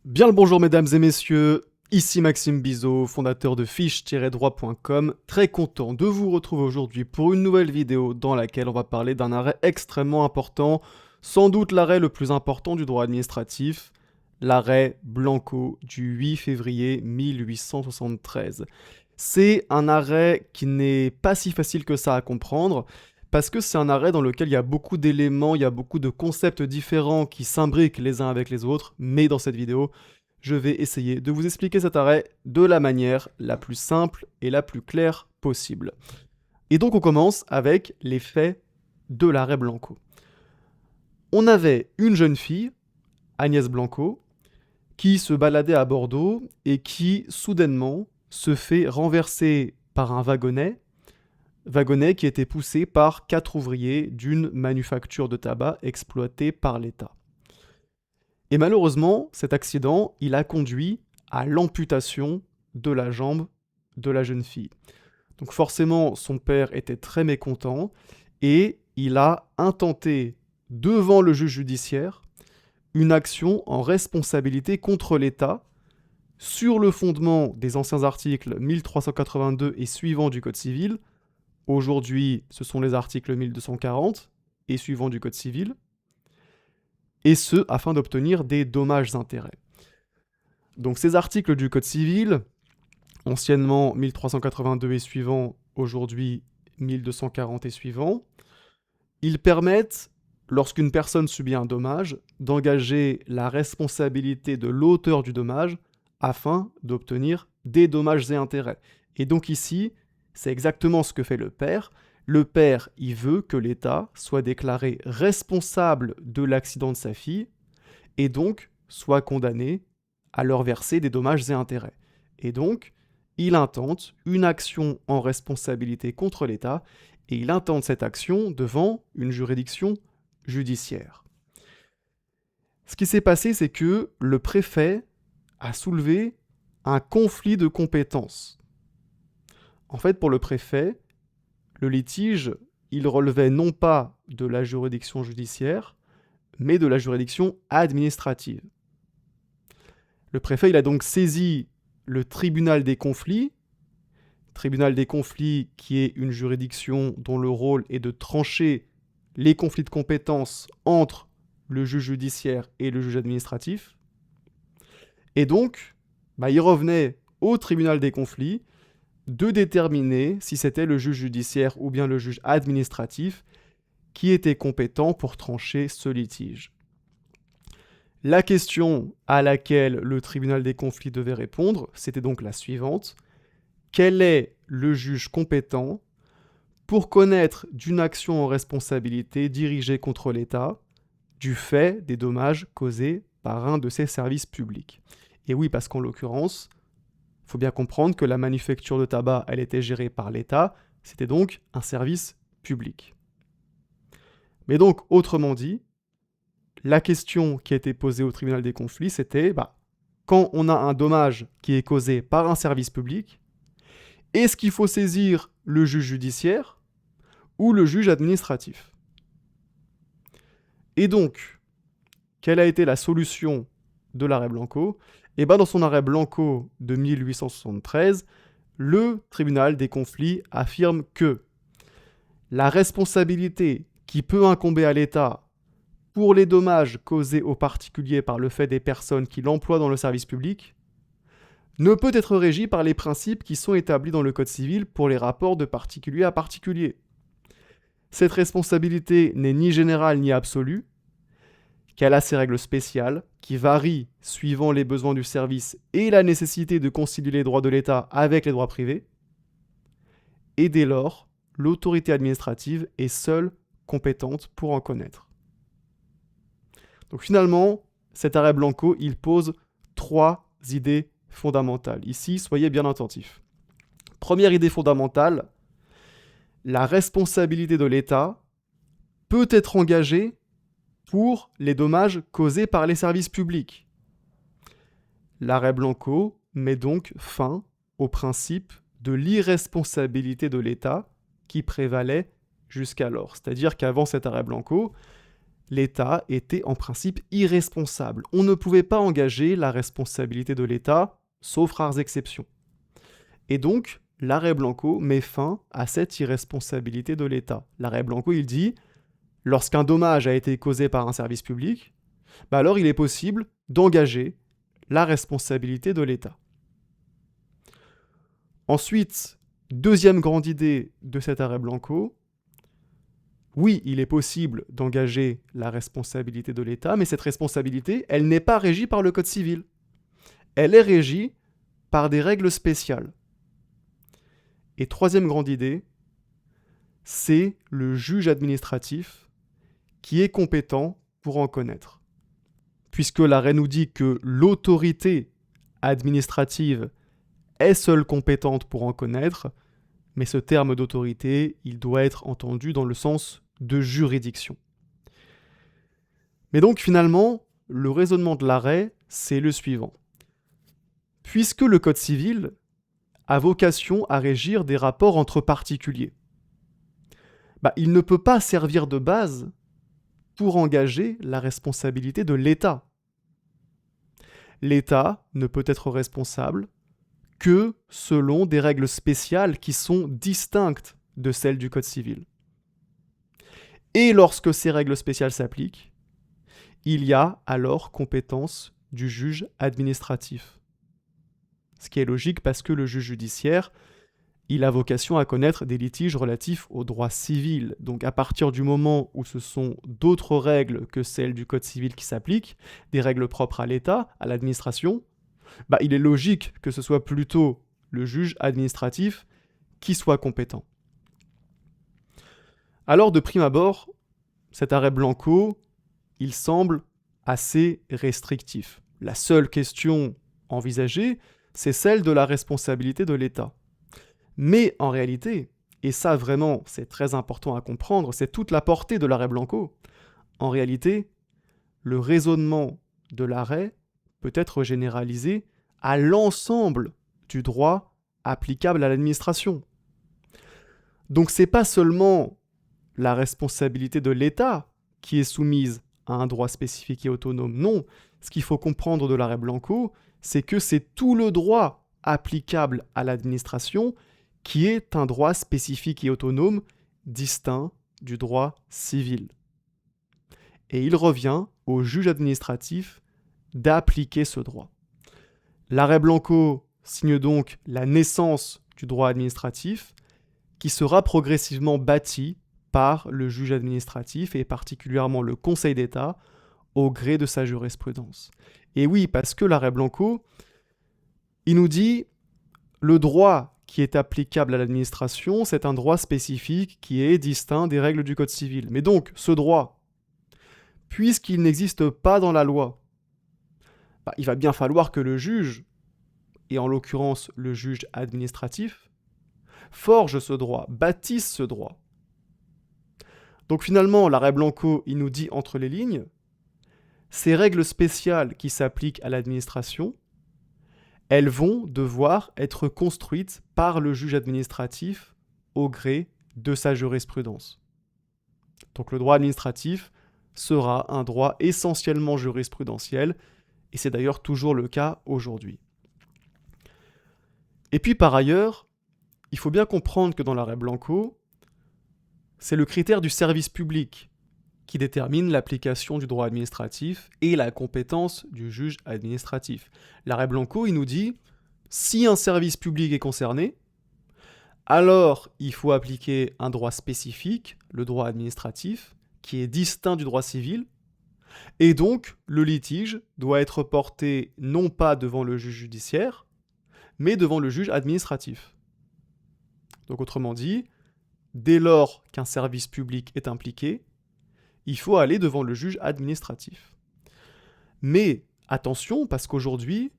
Bien le bonjour mesdames et messieurs, ici Maxime Bizot, fondateur de fiche-droit.com, très content de vous retrouver aujourd'hui pour une nouvelle vidéo dans laquelle on va parler d'un arrêt extrêmement important, sans doute l'arrêt le plus important du droit administratif, l'arrêt Blanco du 8 février 1873. C'est un arrêt qui n'est pas si facile que ça à comprendre, parce que c'est un arrêt dans lequel il y a beaucoup d'éléments, il y a beaucoup de concepts différents qui s'imbriquent les uns avec les autres, mais dans cette vidéo, je vais essayer de vous expliquer cet arrêt de la manière la plus simple et la plus claire possible. Et donc on commence avec les faits de l'arrêt Blanco. On avait une jeune fille, Agnès Blanco, qui se baladait à Bordeaux et qui, soudainement, se fait renverser par un wagonnet qui était poussé par 4 ouvriers d'une manufacture de tabac exploitée par l'État. Et malheureusement, cet accident, il a conduit à l'amputation de la jambe de la jeune fille. Donc forcément, son père était très mécontent et il a intenté devant le juge judiciaire une action en responsabilité contre l'État sur le fondement des anciens articles 1382 et suivants du Code civil. Aujourd'hui, ce sont les articles 1240 et suivants du Code civil, et ce, afin d'obtenir des dommages-intérêts. Donc ces articles du Code civil, anciennement 1382 et suivants, aujourd'hui 1240 et suivants, ils permettent, lorsqu'une personne subit un dommage, d'engager la responsabilité de l'auteur du dommage afin d'obtenir des dommages et intérêts. Et donc ici, c'est exactement ce que fait le père. Le père, il veut que l'État soit déclaré responsable de l'accident de sa fille et donc soit condamné à leur verser des dommages et intérêts. Et donc, il intente une action en responsabilité contre l'État et il intente cette action devant une juridiction judiciaire. Ce qui s'est passé, c'est que le préfet a soulevé un conflit de compétences. En fait, pour le préfet, le litige, il relevait non pas de la juridiction judiciaire, mais de la juridiction administrative. Le préfet, il a donc saisi le tribunal des conflits qui est une juridiction dont le rôle est de trancher les conflits de compétences entre le juge judiciaire et le juge administratif. Et donc, il revenait au tribunal des conflits de déterminer si c'était le juge judiciaire ou bien le juge administratif qui était compétent pour trancher ce litige. La question à laquelle le tribunal des conflits devait répondre, c'était donc la suivante. Quel est le juge compétent pour connaître d'une action en responsabilité dirigée contre l'État du fait des dommages causés par un de ses services publics? Et oui, parce qu'en l'occurrence, il faut bien comprendre que la manufacture de tabac, elle était gérée par l'État, c'était donc un service public. Mais donc, autrement dit, la question qui a été posée au tribunal des conflits, c'était, quand on a un dommage qui est causé par un service public, est-ce qu'il faut saisir le juge judiciaire ou le juge administratif? Et donc, quelle a été la solution de l'arrêt Blanco? Et dans son arrêt Blanco de 1873, le tribunal des conflits affirme que la responsabilité qui peut incomber à l'État pour les dommages causés aux particuliers par le fait des personnes qui l'emploient dans le service public ne peut être régie par les principes qui sont établis dans le Code civil pour les rapports de particulier à particulier. Cette responsabilité n'est ni générale ni absolue, qu'elle a ses règles spéciales, qui varient suivant les besoins du service et la nécessité de concilier les droits de l'État avec les droits privés, et dès lors, l'autorité administrative est seule compétente pour en connaître. Donc finalement, cet arrêt Blanco, il pose 3 idées fondamentales. Ici, soyez bien attentifs. Première idée fondamentale, la responsabilité de l'État peut être engagée pour les dommages causés par les services publics. L'arrêt Blanco met donc fin au principe de l'irresponsabilité de l'État qui prévalait jusqu'alors. C'est-à-dire qu'avant cet arrêt Blanco, l'État était en principe irresponsable. On ne pouvait pas engager la responsabilité de l'État, sauf rares exceptions. Et donc, l'arrêt Blanco met fin à cette irresponsabilité de l'État. L'arrêt Blanco, il dit, lorsqu'un dommage a été causé par un service public, alors il est possible d'engager la responsabilité de l'État. Ensuite, deuxième grande idée de cet arrêt Blanco, oui, il est possible d'engager la responsabilité de l'État, mais cette responsabilité, elle n'est pas régie par le Code civil. Elle est régie par des règles spéciales. Et troisième grande idée, c'est le juge administratif qui est compétent pour en connaître. Puisque l'arrêt nous dit que l'autorité administrative est seule compétente pour en connaître, mais ce terme d'autorité, il doit être entendu dans le sens de juridiction. Mais donc finalement, le raisonnement de l'arrêt, c'est le suivant. Puisque le Code civil a vocation à régir des rapports entre particuliers, il ne peut pas servir de base pour engager la responsabilité de l'État. L'État ne peut être responsable que selon des règles spéciales qui sont distinctes de celles du Code civil. Et lorsque ces règles spéciales s'appliquent, il y a alors compétence du juge administratif. Ce qui est logique parce que le juge judiciaire, il a vocation à connaître des litiges relatifs au droit civil. Donc à partir du moment où ce sont d'autres règles que celles du Code civil qui s'appliquent, des règles propres à l'État, à l'administration, il est logique que ce soit plutôt le juge administratif qui soit compétent. Alors de prime abord, cet arrêt Blanco, il semble assez restrictif. La seule question envisagée, c'est celle de la responsabilité de l'État. Mais en réalité, et ça vraiment c'est très important à comprendre, c'est toute la portée de l'arrêt Blanco, en réalité, le raisonnement de l'arrêt peut être généralisé à l'ensemble du droit applicable à l'administration. Donc c'est pas seulement la responsabilité de l'État qui est soumise à un droit spécifique et autonome, non. Ce qu'il faut comprendre de l'arrêt Blanco, c'est que c'est tout le droit applicable à l'administration qui est un droit spécifique et autonome distinct du droit civil. Et il revient au juge administratif d'appliquer ce droit. L'arrêt Blanco signe donc la naissance du droit administratif qui sera progressivement bâti par le juge administratif et particulièrement le Conseil d'État au gré de sa jurisprudence. Et oui, parce que l'arrêt Blanco, il nous dit le droit qui est applicable à l'administration, c'est un droit spécifique qui est distinct des règles du Code civil. Mais donc, ce droit, puisqu'il n'existe pas dans la loi, il va bien falloir que le juge, et en l'occurrence le juge administratif, forge ce droit, bâtisse ce droit. Donc finalement, l'arrêt Blanco, il nous dit entre les lignes, ces règles spéciales qui s'appliquent à l'administration, elles vont devoir être construites par le juge administratif au gré de sa jurisprudence. Donc le droit administratif sera un droit essentiellement jurisprudentiel, et c'est d'ailleurs toujours le cas aujourd'hui. Et puis par ailleurs, il faut bien comprendre que dans l'arrêt Blanco, c'est le critère du service public qui détermine l'application du droit administratif et la compétence du juge administratif. L'arrêt Blanco, il nous dit, si un service public est concerné, alors il faut appliquer un droit spécifique, le droit administratif, qui est distinct du droit civil, et donc le litige doit être porté non pas devant le juge judiciaire, mais devant le juge administratif. Donc autrement dit, dès lors qu'un service public est impliqué, il faut aller devant le juge administratif. Mais attention, parce qu'aujourd'hui,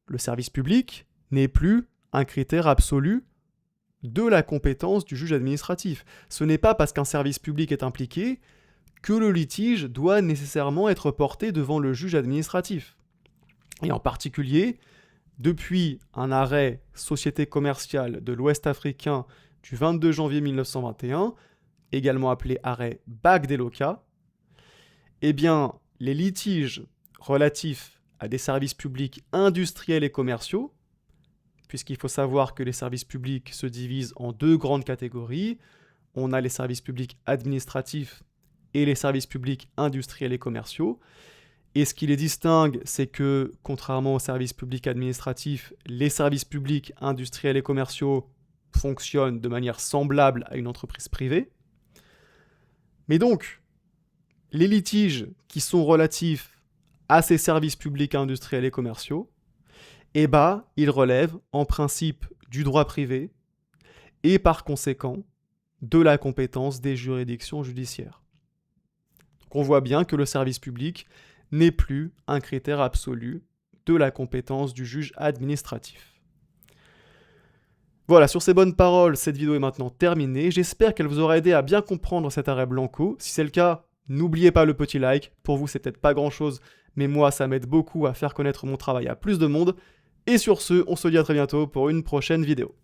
le service public n'est plus un critère absolu de la compétence du juge administratif. Ce n'est pas parce qu'un service public est impliqué que le litige doit nécessairement être porté devant le juge administratif. Et en particulier, depuis un arrêt Société commerciale de l'Ouest africain du 22 janvier 1921, également appelé arrêt Bagdeloka, Eh bien, les litiges relatifs à des services publics industriels et commerciaux, puisqu'il faut savoir que les services publics se divisent en deux grandes catégories. On a les services publics administratifs et les services publics industriels et commerciaux. Et ce qui les distingue, c'est que, contrairement aux services publics administratifs, les services publics industriels et commerciaux fonctionnent de manière semblable à une entreprise privée. Mais donc, les litiges qui sont relatifs à ces services publics industriels et commerciaux, eh ben, ils relèvent en principe du droit privé et par conséquent de la compétence des juridictions judiciaires. Donc on voit bien que le service public n'est plus un critère absolu de la compétence du juge administratif. Voilà, sur ces bonnes paroles, cette vidéo est maintenant terminée. J'espère qu'elle vous aura aidé à bien comprendre cet arrêt Blanco. Si c'est le cas, n'oubliez pas le petit like. Pour vous, c'est peut-être pas grand-chose, mais moi, ça m'aide beaucoup à faire connaître mon travail à plus de monde. Et sur ce, on se dit à très bientôt pour une prochaine vidéo.